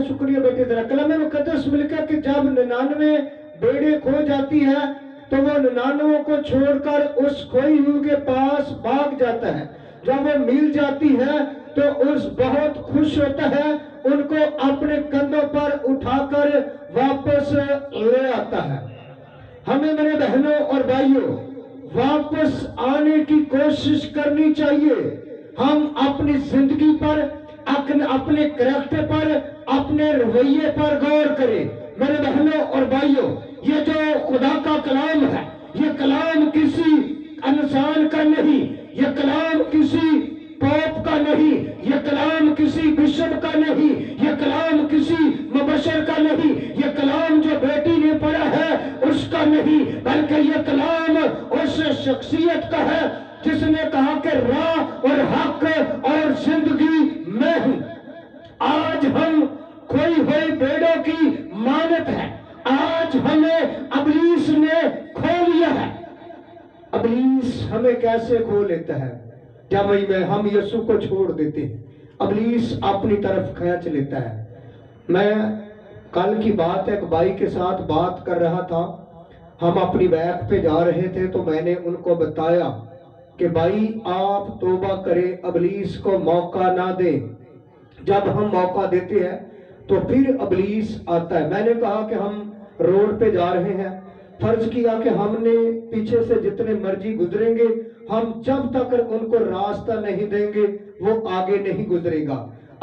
شکریہ بیٹے ذرا کلام مقدس میں لکھا کہ جب 99 بیڑے کھو جاتی ہے تو وہ 99 کو چھوڑ کر اس کھوئی ہوئی کے پاس بھاگ جاتا ہے. جب وہ مل جاتی ہے تو اس بہت خوش ہوتا ہے, ان کو اپنے کندھوں پر اٹھا کر واپس لے آتا ہے. ہمیں میرے بہنوں اور بھائیوں واپس آنے کی کوشش کرنی چاہیے. ہم اپنی زندگی پر, اپنے کریکٹر پر, اپنے رویے پر غور کریں. میرے بہنوں اور بھائیوں, یہ جو خدا کا کلام ہے, یہ کلام کسی انسان کا نہیں, یہ کلام کسی پوپ کا نہیں, یہ کلام کسی بشپ کا نہیں, یہ کلام کسی مبشر کا نہیں, یہ کلام جو بیٹی نے پڑھا ہے اس کا نہیں, بلکہ یہ کلام اس شخصیت کا ہے جس نے کہا کہ راہ اور حق اور زندگی میں ہوں. آج ہم کھوئی ہوئی بیڑوں کی مانت ہے. آج ہمیں ابلیس نے کھو لیا ہے. ابلیس ہمیں کیسے کھو لیتا ہے؟ جب ہم یسوع کو چھوڑ دیتے ہیں, ابلیس اپنی طرف کھینچ لیتا ہے. میں کل کی بات ایک بھائی کے ساتھ بات کر رہا تھا. ہم اپنی بیک پہ جا رہے تھے تو میں نے ان کو بتایا کہ بھائی آپ توبہ کریں, ابلیس کو موقع نہ دیں. جب ہم موقع دیتے ہیں تو پھر ابلیس آتا ہے. میں نے کہا کہ ہم روڈ پہ جا رہے ہیں, فرض کیا کہ ہم نے پیچھے سے جتنے مرضی گزریں گے, ہم جب تک ان کو راستہ نہیں دیں گے وہ آگے نہیں گزرے گا.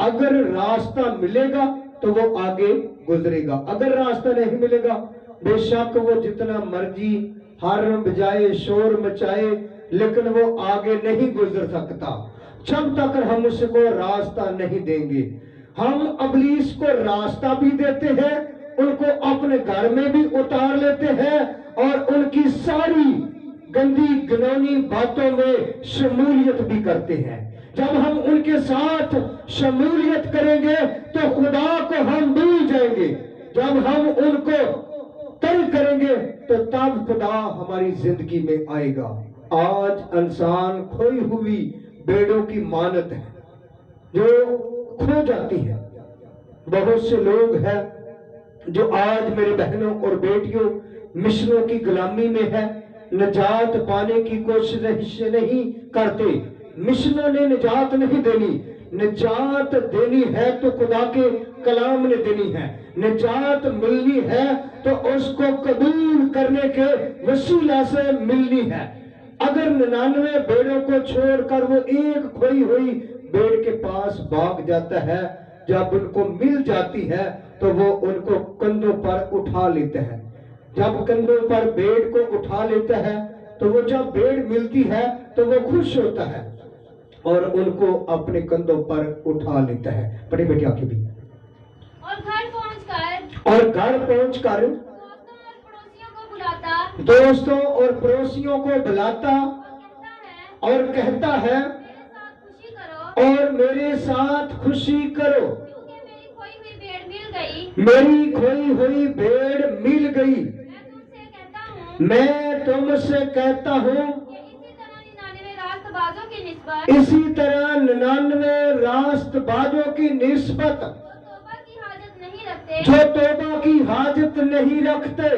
اگر راستہ ملے گا تو وہ آگے گزرے گا, اگر راستہ نہیں ملے گا بے شک وہ جتنا مرضی ہارن بجائے, شور مچائے, لیکن وہ آگے نہیں گزر سکتا جب تک ہم اس کو راستہ نہیں دیں گے. ہم ابلیس کو راستہ بھی دیتے ہیں, ان کو اپنے گھر میں بھی اتار لیتے ہیں اور ان کی ساری گندی گنونی باتوں میں شمولیت بھی کرتے ہیں. جب ہم ان کے ساتھ شمولیت کریں گے تو خدا کو ہم بھول جائیں گے. جب ہم ان کو ترک کریں گے تو تب خدا ہماری زندگی میں آئے گا. آج انسان کھوئی ہوئی بیڑوں کی مانت ہے جو کھو جاتی ہے. بہت سے لوگ ہیں جو آج میرے بہنوں اور بیٹیوں مشنوں کی غلامی میں ہے, نجات پانے کی کوشش نہیں کرتے. مشنوں نے نجات نہیں دینی, نجات دینی ہے تو خدا کے کلام نے دینی ہے. نجات ملنی ہے تو اس کو قبول کرنے کے وسیلہ سے ملنی ہے. اگر 99 بیڑوں کو چھوڑ کر وہ ایک کھوئی ہوئی بیڑ کے پاس بھاگ جاتا ہے, جب ان کو مل جاتی ہے تو وہ ان کو کندھوں پر اٹھا لیتا ہے. جب کندھوں پر بیڑ کو اٹھا لیتا ہے تو وہ جب بیڑ ملتی ہے تو وہ خوش ہوتا ہے اور ان کو اپنے کندھوں پر اٹھا لیتا ہے. بڑی بیٹی آ کے بھی اور گھر پہنچ کر دوستوں اور پڑوسیوں کو بلاتا اور کہتا ہے اور میرے ساتھ خوشی کرو, میری کھوئی ہوئی بیڑ مل گئی. میں تم سے کہتا ہوں اسی طرح 99 راست بازوں کی نسبت جو توبہ کی حاجت نہیں رکھتے,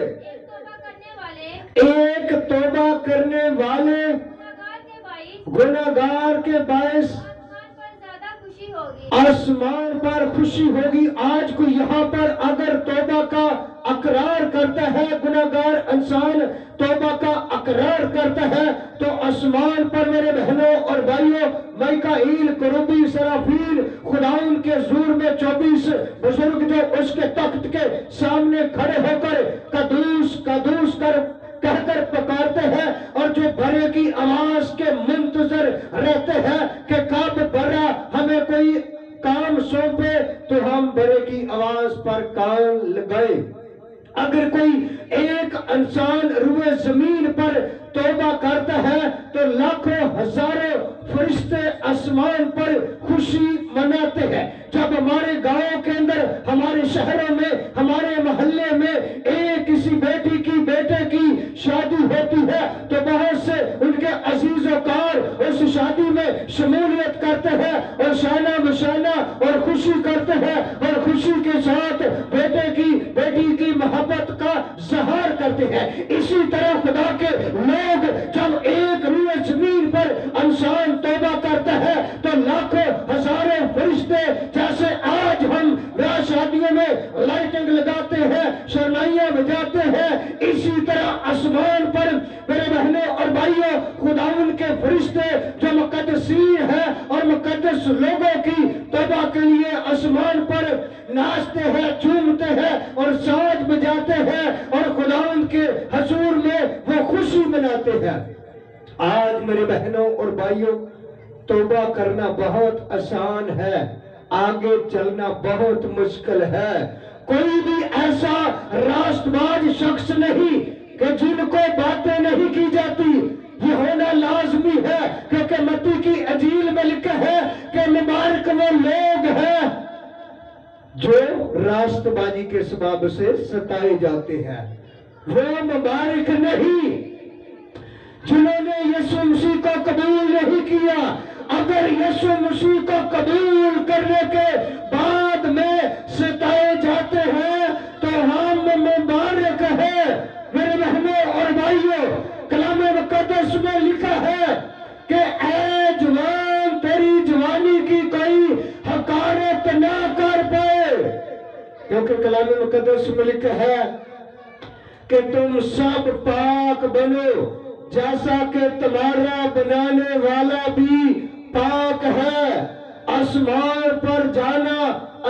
ایک توبہ کرنے والے گناہگار کے باعث آسمان پر خوشی ہوگی. آج کو یہاں پر اگر توبہ کا اقرار کرتا ہے, گناہگار انسان توبہ کا اقرار کرتا ہے تو آسمان پر میرے بہنوں اور بھائیوں میکائیل, کروبی, سرافیل خدا ان کے زور میں 24 بزرگ جو اس کے تخت کے سامنے کھڑے ہو کر قدوس قدوس کہہ کر پکارتے ہیں اور جو برے کی آواز کے منتظر رہتے ہیں کہ کب برا ہمیں کوئی کام سونپے تو ہم برے کی آواز پر کان لگائے. اگر کوئی ایک انسان روئے زمین پر توبہ کرتا ہے تو لاکھوں ہزاروں فرشتے آسمان پر خوشی مناتے ہیں. جب ہمارے گاؤں کے اندر, ہمارے شہروں میں, ہمارے محلے میں ایک کسی بیٹی کی بیٹے کی شادی ہوتی ہے تو بہت سے ان کے عزیز و کار اس شادی میں شمولیت کرتے ہیں اور شانہ بشانہ اور خوشی کرتے ہیں اور خوشی کے ساتھ بیٹی کی محبت کا اظہار کرتے ہیں، اسی طرح خدا کے لوگ جب ایک روئے زمین پر انسان توبہ کرتا ہے تو لاکھوں ہزاروں فرشتے، جیسے آج ہم بیاہ شادیوں میں لائٹنگ لگاتے ہیں، شرنائیاں بجاتے ہیں، اسی طرح آسمان پر میرے بہنوں اور بھائیوں خداوند کے فرشتے جو مقدسین ہیں اور مقدس لوگوں کی توبہ کے لیے آسمان پر ناچتے ہیں، جھومتے ہیں اور ساز بجاتے ہیں اور خداوند کے حضور میں وہ خوشی مناتے ہیں۔ آج میرے بہنوں اور بھائیوں توبہ کرنا بہت آسان ہے، آگے چلنا بہت مشکل ہے۔ کوئی بھی ایسا راست باز شخص نہیں کہ جن کو باتیں نہیں کی جاتی، یہ ہونا لازمی ہے، کیونکہ متی کی انجیل میں لکھا ہے کہ مبارک وہ لوگ ہیں جو راست بازی کے سبب سے ستائے جاتے ہیں، وہ مبارک نہیں جنہوں نے یسوع مسیح کو قبول نہیں کیا۔ اگر یسوع مسیح کو قبول کرنے کے بعد میں ستائے جاتے ہیں تو ہم مبارک ہیں۔ میرے بہنوں اور بھائیوں کلام مقدس میں لکھا ہے کہ اے جوان تیری جوانی کی کوئی حقارت نہ کر پائے، کیونکہ کلام مقدس میں لکھا ہے کہ تم سب پاک بنو جیسا کہ تمہارا بنانے والا بھی پاک ہے۔ آسمان پر جانا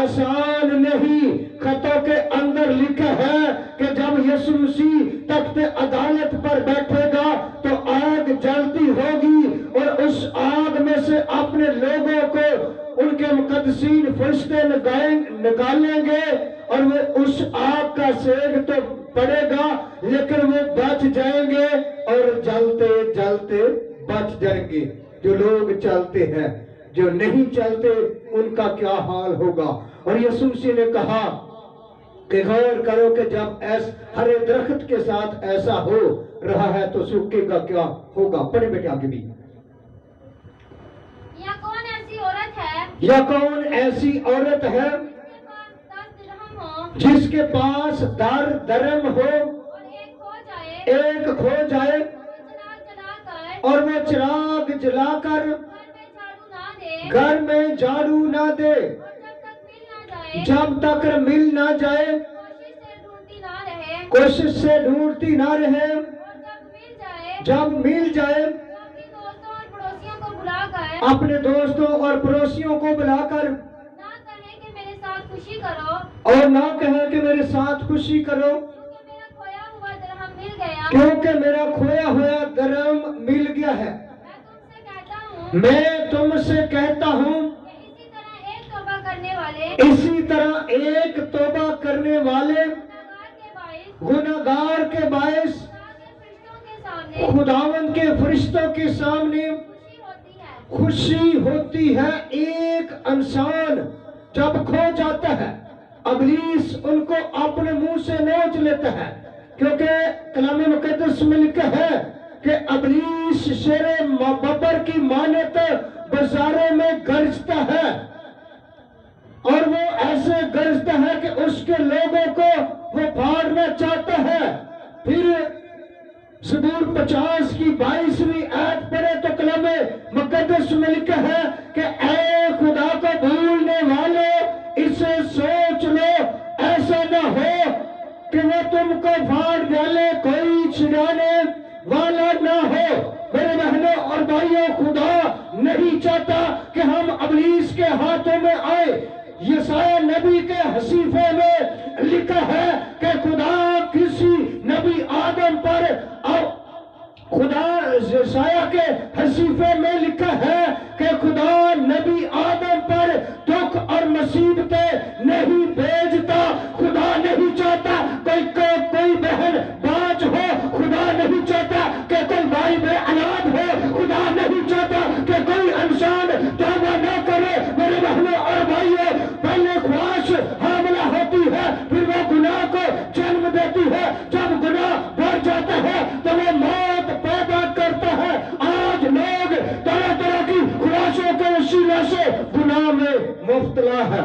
آسان نہیں، خطوں کے اندر لکھا ہے کہ جب یسوع مسیح تخت عدالت پر بیٹھے گا تو آگ جلتی ہوگی اور اس آگ میں سے اپنے لوگوں کو ان کے مقدسین فرشتے نکالیں گے اور وہ اس آگ کا سینک تو پڑے گا لیکن وہ بچ جائیں گے اور جلتے جلتے بچ جائیں گے۔ جو لوگ چلتے ہیں، جو نہیں چلتے ان کا کیا حال ہوگا؟ اور یسوع مسیح نے کہا کہ غور کرو کہ جب ہرے درخت کے ساتھ ایسا ہو رہا ہے تو سوکھے کا کیا ہوگا؟ پڑھیں بیٹے آگے بھی۔ یا کون ایسی عورت ہے یا کون ایسی عورت ہے جس کے پاس 10 درم ہو اور ایک کھو جائے اور وہ چراغ جلا کر گھر میں جھاڑو نہ دے جب تک مل نہ جائے، کوشش سے ڈھونڈتی نہ رہے، جب مل جائے اپنے دوستوں اور پڑوسیوں کو بلا کر اور نہ کہے کہ میرے ساتھ خوشی کرو کیونکہ میرا کھویا ہوا درم مل گیا ہے۔ میں تم سے کہتا ہوں اسی طرح ایک توبہ کرنے والے گناہگار کے باعث خداوند کے فرشتوں کے سامنے خوشی ہوتی ہے۔ ایک انسان جب کھو جاتا ہے ابلیس ان کو اپنے منہ سے نوچ لیتا ہے، کیونکہ کلام مقدس میں لکھا ہے کہ ابلیس شیر ببر کی مانت بازاروں میں گرجتا ہے اور وہ ایسے گرجتا ہے کہ اس کے لوگوں کو وہ پھاڑنا چاہتا ہے۔ پھر زبور 50 کی 22ویں آیت پڑھے تو کلام مقدس میں لکھا ہے کہ اے خدا کو بھولنے والے اسے سوچ لو، ایسا نہ ہو کہ وہ تم کو پھاڑ ڈالے، کوئی چھڑانے والا نہ ہو۔ میرے بہنوں اور بھائیوں خدا نہیں چاہتا کہ ہم ابلیس کے ہاتھوں میں آئے۔ یسایہ نبی کے حصیفے میں لکھا ہے کہ خدا کسی نبی آدم پر خدا یسایہ کے حصیفے میں لکھا ہے کہ خدا نبی آدم پر دکھ اور مصیبتیں نہیں بھیجتا۔ خدا نہیں چاہتا کوئی بہن باج ہو، خدا نہیں چاہتا کہ کوئی بھائی بے اولاد ہو، خدا نہیں چاہتا کہ کوئی انسان توبہ نہ کرے۔ میرے بہنوں اور بھائیوں پہلے خواہش حاملہ ہوتی ہے، پھر وہ گناہ کو جنم دیتی ہے، جب گناہ بڑھ جاتا ہے تو وہ موت پیدا کرتا ہے۔ آج لوگ طرح طرح کی خواہشوں کے وسیلے سے گناہ میں مبتلا ہے۔